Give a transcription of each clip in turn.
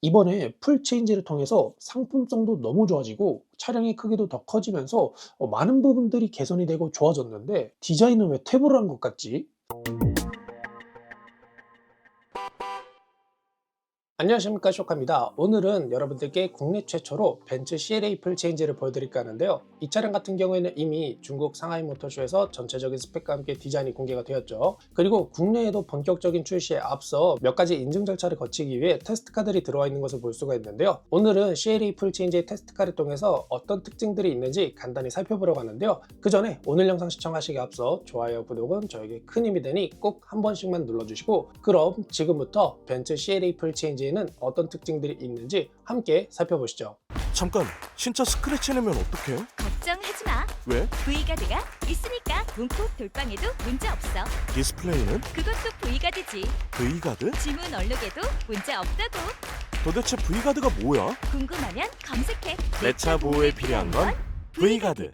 이번에 풀 체인지를 통해서 상품성도 너무 좋아지고 차량의 크기도 더 커지면서 많은 부분들이 개선이 되고 좋아졌는데 디자인은 왜 퇴보를 한 것 같지? 안녕하십니까, 쇼카입니다. 오늘은 여러분들께 국내 최초로 벤츠 CLA 풀체인지를 보여드릴까 하는데요. 이 차량 같은 경우에는 이미 중국 상하이 모터쇼에서 전체적인 스펙과 함께 디자인이 공개가 되었죠. 그리고 국내에도 본격적인 출시에 앞서 몇 가지 인증 절차를 거치기 위해 테스트카들이 들어와 있는 것을 볼 수가 있는데요. 오늘은 CLA 풀체인지의 테스트카를 통해서 어떤 특징들이 있는지 간단히 살펴보려고 하는데요. 그 전에 오늘 영상 시청하시기 앞서 좋아요, 구독은 저에게 큰 힘이 되니 꼭 한 번씩만 눌러주시고, 그럼 지금부터 벤츠 CLA 풀체인지 는 어떤 특징들이 있는지 함께 살펴보시죠. 잠깐, 진짜 스크래치 내면 어떡해? 걱정하지 마. 왜? V가드가 있으니까 문콕 돌빵에도 문제 없어. 디스플레이는? 그것도 V가드지. V가드? 지문 얼룩에도 문제 없다고. 도대체 V가드가 뭐야? 궁금하면 검색해. 내 차 보호에 필요한 건 V가드.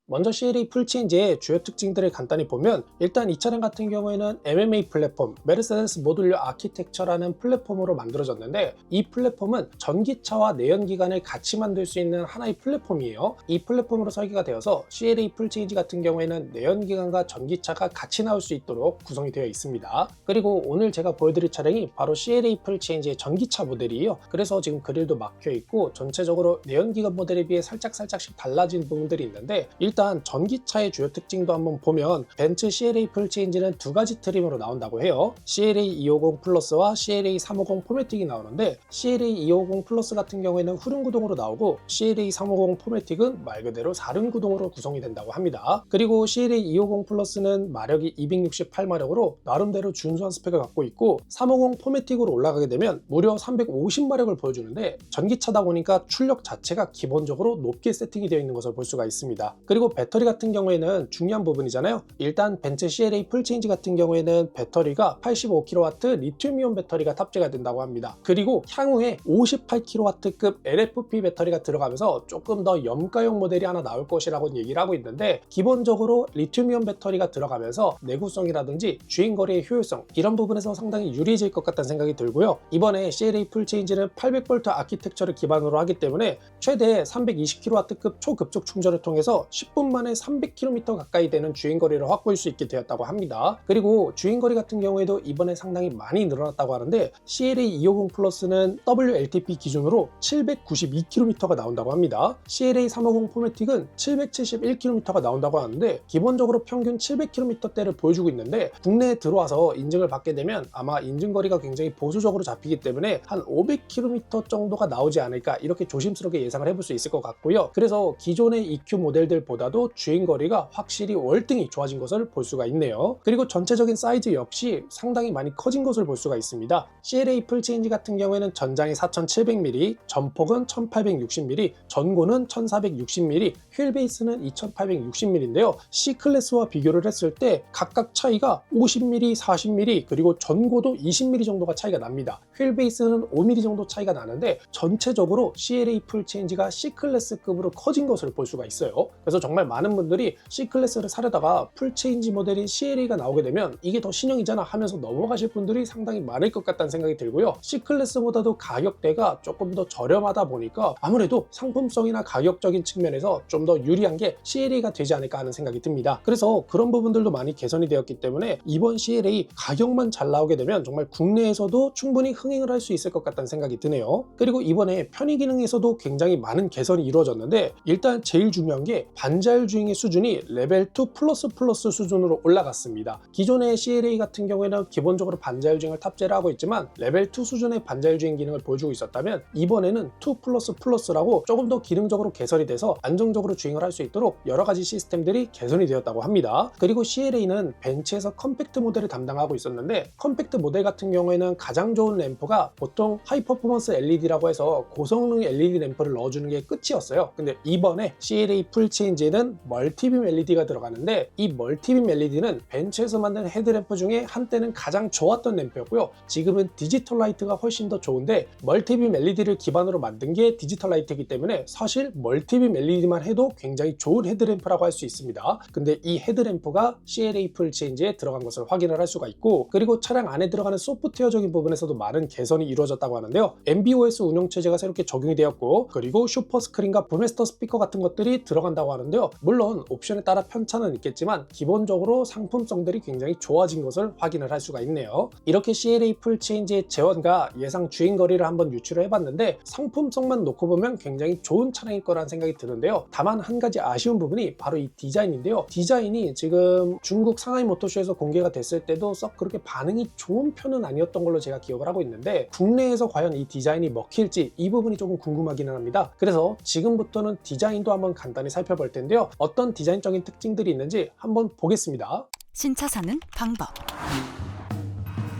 먼저 CLA 풀체인지의 주요 특징들을 간단히 보면, 일단 이 차량 같은 경우에는 MMA 플랫폼, 메르세데스 모듈러 아키텍처라는 플랫폼으로 만들어졌는데, 이 플랫폼은 전기차와 내연기관을 같이 만들 수 있는 하나의 플랫폼이에요. 이 플랫폼으로 설계가 되어서 CLA 풀체인지 같은 경우에는 내연기관과 전기차가 같이 나올 수 있도록 구성이 되어 있습니다. 그리고 오늘 제가 보여드릴 차량이 바로 CLA 풀체인지의 전기차 모델이에요. 그래서 지금 그릴도 막혀 있고 전체적으로 내연기관 모델에 비해 살짝씩 달라진 부분들이 있는데, 일단 전기차의 주요 특징도 한번 보면 벤츠 CLA 풀체인지는 두 가지 트림으로 나온다고 해요. CLA 250 플러스와 CLA 350 포매틱이 나오는데, CLA 250 플러스 같은 경우에는 후륜구동으로 나오고 CLA 350 포매틱은 말 그대로 사륜구동으로 구성이 된다고 합니다. 그리고 CLA 250 플러스는 마력이 268마력으로 나름대로 준수한 스펙을 갖고 있고, 350 포매틱으로 올라가게 되면 무려 350마력을 보여주는데, 전기차다 보니까 출력 자체가 기본적으로 높게 세팅이 되어 있는 것을 볼 수가 있습니다. 그리고 배터리 같은 경우에는 중요한 부분이잖아요. 일단 벤츠 CLA 풀체인지 같은 경우에는 배터리가 85kW 리튬이온 배터리가 탑재가 된다고 합니다. 그리고 향후에 58kW급 LFP 배터리가 들어가면서 조금 더 염가용 모델이 하나 나올 것이라고 얘기를 하고 있는데, 기본적으로 리튬이온 배터리가 들어가면서 내구성이라든지 주행거리의 효율성, 이런 부분에서 상당히 유리해질 것 같다는 생각이 들고요. 이번에 CLA 풀체인지는 800V 아키텍처를 기반으로 하기 때문에 최대 320kW급 초급속 충전을 통해서 10분 만에 300km 가까이 되는 주행거리를 확보할 수 있게 되었다고 합니다. 그리고 주행거리 같은 경우에도 이번에 상당히 많이 늘어났다고 하는데, CLA 250 플러스는 WLTP 기준으로 792km가 나온다고 합니다. CLA 350 포매틱은 771km가 나온다고 하는데, 기본적으로 평균 700km대를 보여주고 있는데, 국내에 들어와서 인증을 받게 되면 아마 인증거리가 굉장히 보수적으로 잡히기 때문에 한 500km 정도가 나오지 않을까, 이렇게 조심스럽게 예상을 해볼 수 있을 것 같고요. 그래서 기존의 EQ 모델들보다도 주행거리가 확실히 월등히 좋아진 것을 볼 수가 있네요. 그리고 전체적인 사이즈 역시 상당히 많이 커진 것을 볼 수가 있습니다. CLA 풀체인지 같은 경우에는 전장이 4700mm, 전폭은 1860mm, 전고는 1460mm, 휠 베이스는 2860mm인데요. C클래스와 비교를 했을 때 각각 차이가 50mm, 40mm, 그리고 전고도 20mm 정도가 차이가 납니다. 휠 베이스는 5mm 정도 차이가 나는데, 전체적으로 CLA 풀체인지가 C클래스급으로 커진 것을 볼 수가 있어요. 그래서 정말 많은 분들이 C클래스를 사려다가 풀체인지 모델인 CLA가 나오게 되면 이게 더 신형이잖아 하면서 넘어가실 분들이 상당히 많을 것 같다는 생각이 들고요. C클래스보다도 가격대가 조금 더 저렴하다 보니까 아무래도 상품성이나 가격적인 측면에서 좀 더 유리한 게 CLA가 되지 않을까 하는 생각이 듭니다. 그래서 그런 부분들도 많이 개선이 되었기 때문에 이번 CLA 가격만 잘 나오게 되면 정말 국내에서도 충분히 흥행을 할 수 있을 것 같다는 생각이 드네요. 그리고 이번에 편의 기능에서도 굉장히 많은 개선이 이루어졌는데, 일단 제일 중요한 게 반자율 주행의 수준이 레벨 2 플러스 수준으로 올라갔습니다. 기존의 CLA 같은 경우에는 기본적으로 반자율 주행을 탑재를 하고 있지만 레벨 2 수준의 반자율 주행 기능을 보여주고 있었다면, 이번에는 2 플러스라고 조금 더 기능적으로 개선이 돼서 안정적으로 주행을 할 수 있도록 여러 가지 시스템들이 개선이 되었다고 합니다. 그리고 CLA는 벤츠에서 컴팩트 모델을 담당하고 있었는데, 컴팩트 모델 같은 경우에는 가장 좋은 램프가 보통 하이 퍼포먼스 LED라고 해서 고성능 LED 램프를 넣어주는 게 끝이었어요. 근데 이번에 CLA 풀체인지에는 LED에는 멀티빔 LED가 들어가는데 이 멀티빔 LED는 벤츠에서 만든 헤드램프 중에 한때는 가장 좋았던 램프였고요. 지금은 디지털 라이트가 훨씬 더 좋은데 멀티빔 LED를 기반으로 만든 게 디지털 라이트이기 때문에 사실 멀티빔 LED만 해도 굉장히 좋은 헤드램프라고 할 수 있습니다. 근데 이 헤드램프가 CLA 풀체인지에 들어간 것을 확인을 할 수가 있고, 그리고 차량 안에 들어가는 소프트웨어적인 부분에서도 많은 개선이 이루어졌다고 하는데요. MBOS 운영체제가 새롭게 적용이 되었고, 그리고 슈퍼 스크린과 부메스터 스피커 같은 것들이 들어간다고 하는데요. 물론 옵션에 따라 편차는 있겠지만 기본적으로 상품성들이 굉장히 좋아진 것을 확인을 할 수가 있네요. 이렇게 CLA 풀체인지의 재원과 예상 주행거리를 한번 유출을 해봤는데 상품성만 놓고 보면 굉장히 좋은 차량일 거라는 생각이 드는데요. 다만 한 가지 아쉬운 부분이 바로 이 디자인인데요. 디자인이 지금 중국 상하이 모터쇼에서 공개가 됐을 때도 썩 그렇게 반응이 좋은 편은 아니었던 걸로 제가 기억을 하고 있는데, 국내에서 과연 이 디자인이 먹힐지 이 부분이 조금 궁금하기는 합니다. 그래서 지금부터는 디자인도 한번 간단히 살펴볼 텐데요. 어떤 디자인적인 특징들이 있는지 한번 보겠습니다. 신차 사는 방법.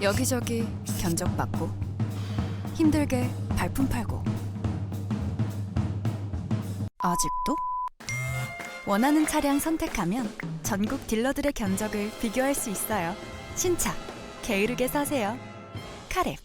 여기저기 견적받고 힘들게 발품 팔고 아직도? 원하는 차량 선택하면 전국 딜러들의 견적을 비교할 수 있어요. 신차 게으르게 사세요. 카랩.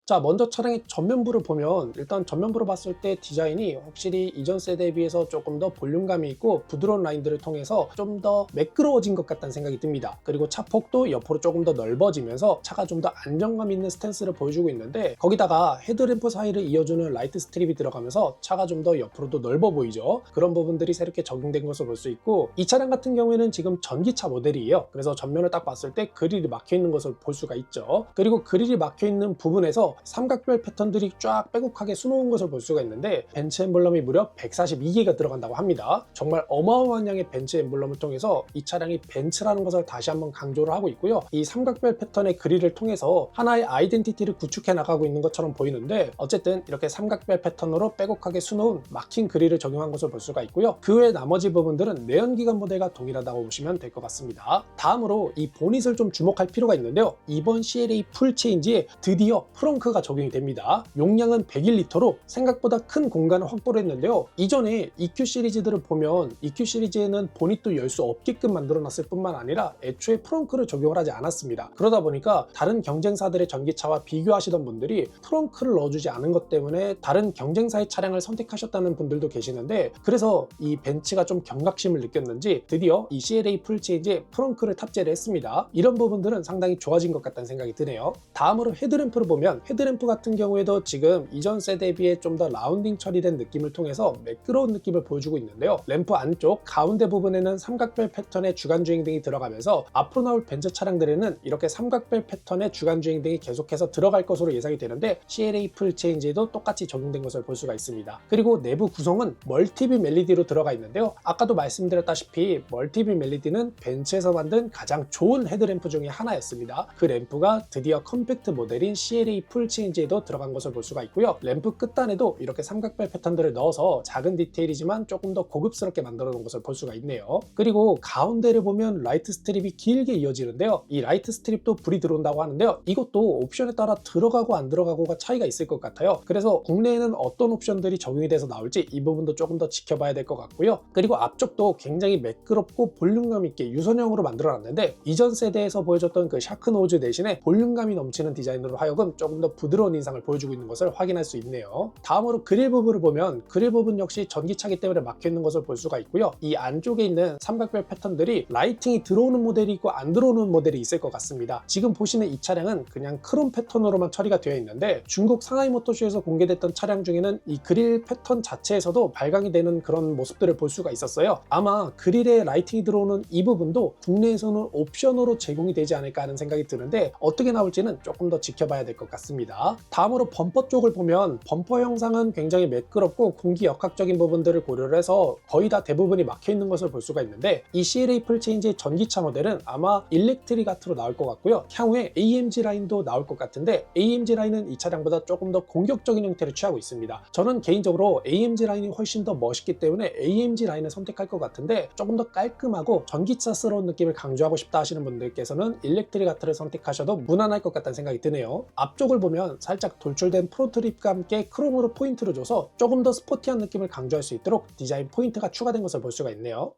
자, 먼저 차량의 전면부를 보면 일단 전면부로 봤을 때 디자인이 확실히 이전 세대에 비해서 조금 더 볼륨감이 있고 부드러운 라인들을 통해서 좀 더 매끄러워진 것 같다는 생각이 듭니다. 그리고 차 폭도 옆으로 조금 더 넓어지면서 차가 좀 더 안정감 있는 스탠스를 보여주고 있는데, 거기다가 헤드램프 사이를 이어주는 라이트 스트립이 들어가면서 차가 좀 더 옆으로도 넓어 보이죠. 그런 부분들이 새롭게 적용된 것을 볼 수 있고, 이 차량 같은 경우에는 지금 전기차 모델이에요. 그래서 전면을 딱 봤을 때 그릴이 막혀 있는 것을 볼 수가 있죠. 그리고 그릴이 막혀 있는 부분에서 삼각별 패턴들이 쫙 빼곡하게 수놓은 것을 볼 수가 있는데, 벤츠 엠블럼이 무려 142개가 들어간다고 합니다. 정말 어마어마한 양의 벤츠 엠블럼을 통해서 이 차량이 벤츠라는 것을 다시 한번 강조를 하고 있고요. 이 삼각별 패턴의 그릴을 통해서 하나의 아이덴티티를 구축해 나가고 있는 것처럼 보이는데, 어쨌든 이렇게 삼각별 패턴으로 빼곡하게 수놓은 막힌 그릴을 적용한 것을 볼 수가 있고요. 그 외 나머지 부분들은 내연기관 모델과 동일하다고 보시면 될 것 같습니다. 다음으로 이 보닛을 좀 주목할 필요가 있는데요. 이번 CLA 풀체인지에 드디어 프렁크가 적용이 됩니다. 용량은 101리터로 생각보다 큰 공간을 확보를 했는데요. 이전에 EQ 시리즈들을 보면 EQ 시리즈에는 보닛도 열 수 없게끔 만들어놨을 뿐만 아니라 애초에 프렁크를 적용을 하지 않았습니다. 그러다 보니까 다른 경쟁사들의 전기차와 비교하시던 분들이 프렁크를 넣어주지 않은 것 때문에 다른 경쟁사의 차량을 선택하셨다는 분들도 계시는데, 그래서 이 벤츠가 좀 경각심을 느꼈는지 드디어 이 CLA 풀체인지에 프렁크를 탑재를 했습니다. 이런 부분들은 상당히 좋아진 것 같다는 생각이 드네요. 다음으로 헤드램프를 보면 헤드램프 같은 경우에도 지금 이전 세대에 비해 좀 더 라운딩 처리된 느낌을 통해서 매끄러운 느낌을 보여주고 있는데요. 램프 안쪽 가운데 부분에는 삼각별 패턴의 주간 주행등이 들어가면서 앞으로 나올 벤츠 차량들에는 이렇게 삼각별 패턴의 주간 주행등이 계속해서 들어갈 것으로 예상이 되는데, CLA 풀체인지에도 똑같이 적용된 것을 볼 수가 있습니다. 그리고 내부 구성은 멀티빔 LED로 들어가 있는데요. 아까도 말씀드렸다시피 멀티빔 LED는 벤츠에서 만든 가장 좋은 헤드램프 중에 하나였습니다. 그 램프가 드디어 컴팩트 모델인 CLA 풀체인지에도 들어간 것을 볼 수가 있고요. 램프 끝단에도 이렇게 삼각별 패턴들을 넣어서 작은 디테일이지만 조금 더 고급스럽게 만들어 놓은 것을 볼 수가 있네요. 그리고 가운데를 보면 라이트 스트립이 길게 이어지는데요. 이 라이트 스트립도 불이 들어온다고 하는데요. 이것도 옵션에 따라 들어가고 안 들어가고가 차이가 있을 것 같아요. 그래서 국내에는 어떤 옵션들이 적용이 돼서 나올지 이 부분도 조금 더 지켜봐야 될 것 같고요. 그리고 앞쪽도 굉장히 매끄럽고 볼륨감 있게 유선형으로 만들어놨는데, 이전 세대에서 보여줬던 그 샤크노즈 대신에 볼륨감이 넘치는 디자인으로 하여금 조금 더 부드러운 인상을 보여주고 있는 것을 확인할 수 있네요. 다음으로 그릴 부분을 보면 그릴 부분 역시 전기차기 때문에 막혀있는 것을 볼 수가 있고요. 이 안쪽에 있는 삼각별 패턴들이 라이팅이 들어오는 모델이 있고 안 들어오는 모델이 있을 것 같습니다. 지금 보시는 이 차량은 그냥 크롬 패턴으로만 처리가 되어 있는데, 중국 상하이 모터쇼에서 공개됐던 차량 중에는 이 그릴 패턴 자체에서도 발광이 되는 그런 모습들을 볼 수가 있었어요. 아마 그릴에 라이팅이 들어오는 이 부분도 국내에서는 옵션으로 제공이 되지 않을까 하는 생각이 드는데, 어떻게 나올지는 조금 더 지켜봐야 될 것 같습니다. 다음으로 범퍼 쪽을 보면 범퍼 형상은 굉장히 매끄럽고 공기역학적인 부분들을 고려를 해서 거의 다 대부분이 막혀 있는 것을 볼 수가 있는데, 이 CLA 풀체인지 전기차 모델은 아마 일렉트릭 아트로 나올 것 같고요. 향후에 AMG 라인도 나올 것 같은데, AMG 라인은 이 차량보다 조금 더 공격적인 형태를 취하고 있습니다. 저는 개인적으로 AMG 라인이 훨씬 더 멋있기 때문에 AMG 라인을 선택할 것 같은데, 조금 더 깔끔하고 전기차스러운 느낌을 강조하고 싶다 하시는 분들께서는 일렉트릭 아트를 선택하셔도 무난할 것 같다는 생각이 드네요. 앞쪽을 보면 살짝 돌출된 프로트립과 함께 크롬으로 포인트를 줘서 조금 더 스포티한 느낌을 강조할 수 있도록 디자인 포인트가 추가된 것을 볼 수가 있네요.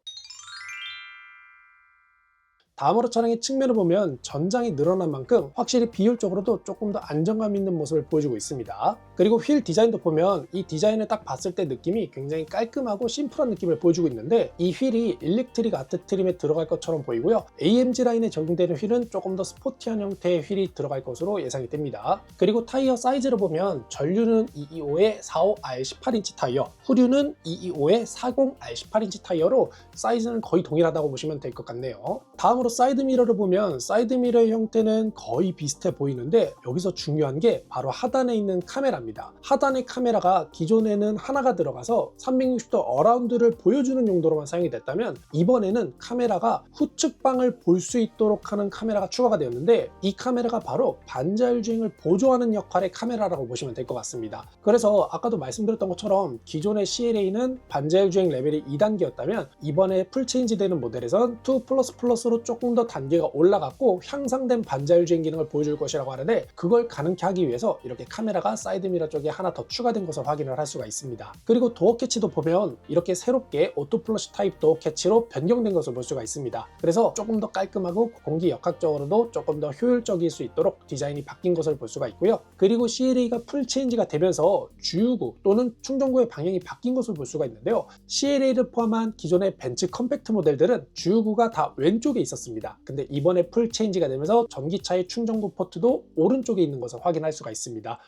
다음으로 차량의 측면을 보면 전장이 늘어난 만큼 확실히 비율적으로도 조금 더 안정감 있는 모습을 보여주고 있습니다. 그리고 휠 디자인도 보면 이 디자인을 딱 봤을 때 느낌이 굉장히 깔끔하고 심플한 느낌을 보여주고 있는데 이 휠이 일렉트릭 아트 트림에 들어갈 것처럼 보이고요. AMG 라인에 적용되는 휠은 조금 더 스포티한 형태의 휠이 들어갈 것으로 예상이 됩니다. 그리고 타이어 사이즈를 보면 전류는 225에 45R18인치 타이어, 후륜은 225에 40R18인치 타이어로 사이즈는 거의 동일하다고 보시면 될 것 같네요. 다음으로 사이드 미러를 보면 사이드 미러의 형태는 거의 비슷해 보이는데 여기서 중요한 게 바로 하단에 있는 카메라입니다. 하단의 카메라가 기존에는 하나가 들어가서 360도 어라운드를 보여주는 용도로만 사용이 됐다면 이번에는 카메라가 후측방을 볼 수 있도록 하는 카메라가 추가가 되었는데 이 카메라가 바로 반자율 주행을 보조하는 역할의 카메라라고 보시면 될 것 같습니다. 그래서 아까도 말씀드렸던 것처럼 기존의 CLA는 반자율 주행 레벨이 2단계였다면 이번에 풀체인지 되는 모델에선 2++로 조금 더 단계가 올라갔고 향상된 반자율 주행 기능을 보여줄 것이라고 하는데 그걸 가능케 하기 위해서 이렇게 카메라가 사이드 미러 쪽에 하나 더 추가된 것을 확인을 할 수가 있습니다. 그리고 도어 캐치도 보면 이렇게 새롭게 오토 플러시 타입 도어 캐치로 변경된 것을 볼 수가 있습니다. 그래서 조금 더 깔끔하고 공기 역학적으로도 조금 더 효율적일 수 있도록 디자인이 바뀐 것을 볼 수가 있고요. 그리고 CLA가 풀 체인지가 되면서 주유구 또는 충전구의 방향이 바뀐 것을 볼 수가 있는데요. CLA를 포함한 기존의 벤츠 컴팩트 모델들은 주유구가 다 왼쪽에 있었습니다. 근데 이번에 풀 체인지가 되면서 전기차의 충전구 포트도 오른쪽에 있는 것을 확인할 수가 있습니다.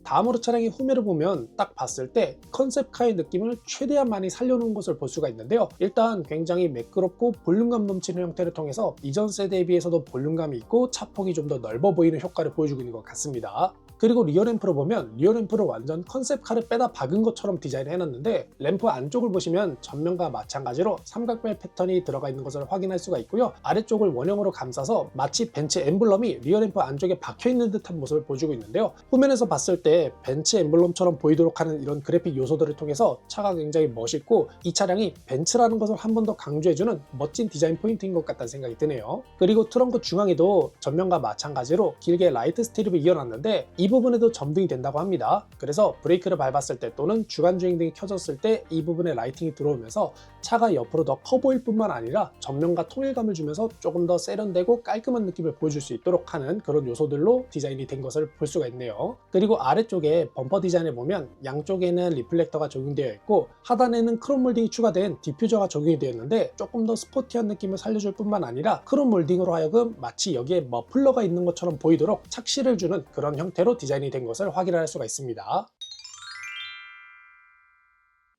다음으로 차량의 후면을 보면 딱 봤을 때 컨셉카의 느낌을 최대한 많이 살려놓은 것을 볼 수가 있는데요. 일단 굉장히 매끄럽고 볼륨감 넘치는 형태를 통해서 이전 세대에 비해서도 볼륨감이 있고 차폭이 좀 더 넓어 보이는 효과를 보여주고 있는 것 같습니다. 그리고 리어 램프를 보면 리어 램프를 완전 컨셉카를 빼다 박은 것처럼 디자인을 해놨는데 램프 안쪽을 보시면 전면과 마찬가지로 삼각벨 패턴이 들어가 있는 것을 확인할 수가 있고요. 아래쪽을 원형으로 감싸서 마치 벤츠 엠블럼이 리어 램프 안쪽에 박혀있는 듯한 모습을 보여주고 있는데요. 후면에서 봤을 때 벤츠 엠블럼처럼 보이도록 하는 이런 그래픽 요소들을 통해서 차가 굉장히 멋있고 이 차량이 벤츠라는 것을 한 번 더 강조해주는 멋진 디자인 포인트인 것 같다는 생각이 드네요. 그리고 트렁크 중앙에도 전면과 마찬가지로 길게 라이트 스트립을 이어놨는데 이 부분에도 점등이 된다고 합니다. 그래서 브레이크를 밟았을 때 또는 주간 주행등이 켜졌을 때 이 부분에 라이팅이 들어오면서 차가 옆으로 더 커 보일 뿐만 아니라 전면과 통일감을 주면서 조금 더 세련되고 깔끔한 느낌을 보여줄 수 있도록 하는 그런 요소들로 디자인이 된 것을 볼 수가 있네요. 그리고 아래쪽에 범퍼 디자인을 보면 양쪽에는 리플렉터가 적용되어 있고 하단에는 크롬 몰딩이 추가된 디퓨저가 적용이 되었는데 조금 더 스포티한 느낌을 살려줄 뿐만 아니라 크롬 몰딩으로 하여금 마치 여기에 머플러가 있는 것처럼 보이도록 착시를 주는 그런 형태로 디자인이 된 것을 확인할 수가 있습니다.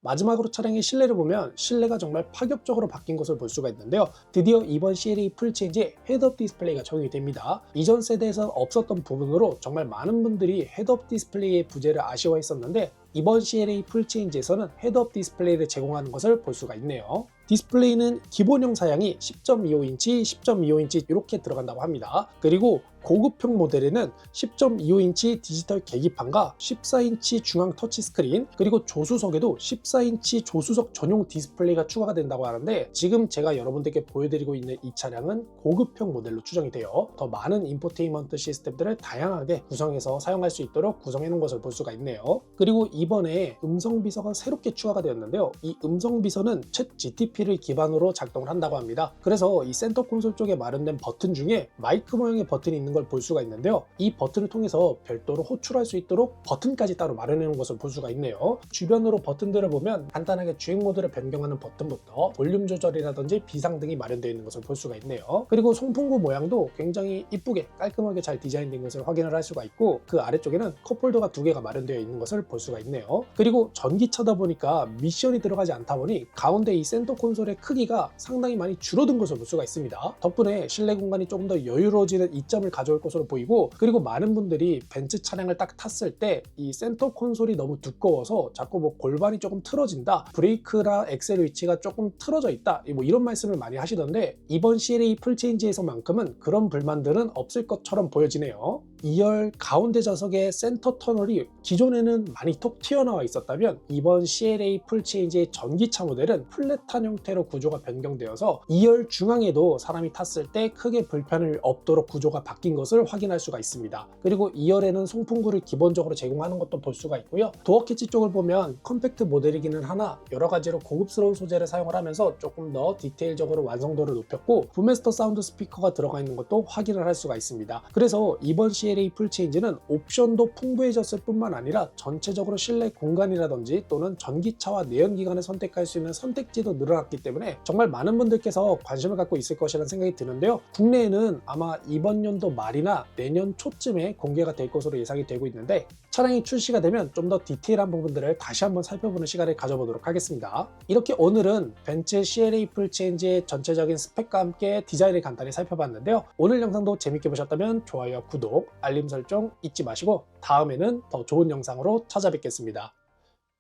마지막으로 차량의 실내를 보면 실내가 정말 파격적으로 바뀐 것을 볼 수가 있는데요. 드디어 이번 CLA 풀체인지에 헤드업 디스플레이가 적용이 됩니다. 이전 세대에서 없었던 부분으로 정말 많은 분들이 헤드업 디스플레이의 부재를 아쉬워했었는데 이번 CLA 풀체인지에서는 헤드업 디스플레이를 제공하는 것을 볼 수가 있네요. 디스플레이는 기본형 사양이 10.25인치, 10.25인치 이렇게 들어간다고 합니다. 그리고 고급형 모델에는 10.25인치 디지털 계기판과 14인치 중앙 터치스크린, 그리고 조수석에도 14인치 조수석 전용 디스플레이가 추가가 된다고 하는데 지금 제가 여러분들께 보여드리고 있는 이 차량은 고급형 모델로 추정이 되어 더 많은 인포테인먼트 시스템들을 다양하게 구성해서 사용할 수 있도록 구성해 놓은 것을 볼 수가 있네요. 그리고 이번에 음성 비서가 새롭게 추가가 되었는데요. 이 음성 비서는 챗 GTP를 기반으로 작동을 한다고 합니다. 그래서 이 센터 콘솔 쪽에 마련된 버튼 중에 마이크 모양의 버튼이 있는 걸 볼 수가 있는데요. 이 버튼을 통해서 별도로 호출할 수 있도록 버튼까지 따로 마련해 놓은 것을 볼 수가 있네요. 주변으로 버튼들을 보면 간단하게 주행 모드를 변경하는 버튼부터 볼륨 조절이라든지 비상등이 마련되어 있는 것을 볼 수가 있네요. 그리고 송풍구 모양도 굉장히 이쁘게 깔끔하게 잘 디자인된 것을 확인을 할 수가 있고 그 아래쪽에는 컵홀더가 2개가 마련되어 있는 것을 볼 수가 있네요. 그리고 전기차다 보니까 미션이 들어가지 않다 보니 가운데 이 센터 콘솔의 크기가 상당히 많이 줄어든 것을 볼 수가 있습니다. 덕분에 실내 공간이 조금 더 여유로워지는 이점을 가져올 것으로 보이고, 그리고 많은 분들이 벤츠 차량을 딱 탔을 때 이 센터 콘솔이 너무 두꺼워서 자꾸 뭐 골반이 조금 틀어진다, 브레이크나 엑셀 위치가 조금 틀어져 있다, 뭐 이런 말씀을 많이 하시던데 이번 CLA 풀체인지에서만큼은 그런 불만들은 없을 것처럼 보여지네요. 2열 가운데 좌석의 센터 터널이 기존에는 많이 톡 튀어나와 있었다면 이번 CLA 풀체인지의 전기차 모델은 플랫한 형태로 구조가 변경되어서 2열 중앙에도 사람이 탔을 때 크게 불편을 없도록 구조가 바뀐 것을 확인할 수가 있습니다. 그리고 2열에는 송풍구를 기본적으로 제공하는 것도 볼 수가 있고요. 도어 캐치 쪽을 보면 컴팩트 모델이기는 하나 여러 가지로 고급스러운 소재를 사용을 하면서 조금 더 디테일적으로 완성도를 높였고 부메스터 사운드 스피커가 들어가 있는 것도 확인을 할 수가 있습니다. 그래서 이번 CLA 풀체인지는 옵션도 풍부해졌을 뿐만 아니라 전체적으로 실내 공간이라든지 또는 전기차와 내연기관을 선택할 수 있는 선택지도 늘어났기 때문에 정말 많은 분들께서 관심을 갖고 있을 것이라는 생각이 드는데요. 국내에는 아마 이번 연도 말이나 내년 초쯤에 공개가 될 것으로 예상이 되고 있는데 차량이 출시가 되면 좀 더 디테일한 부분들을 다시 한번 살펴보는 시간을 가져보도록 하겠습니다. 이렇게 오늘은 벤츠 CLA 풀체인지의 전체적인 스펙과 함께 디자인을 간단히 살펴봤는데요. 오늘 영상도 재밌게 보셨다면 좋아요, 구독, 알림 설정 잊지 마시고 다음에는 더 좋은 영상으로 찾아뵙겠습니다.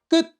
끝!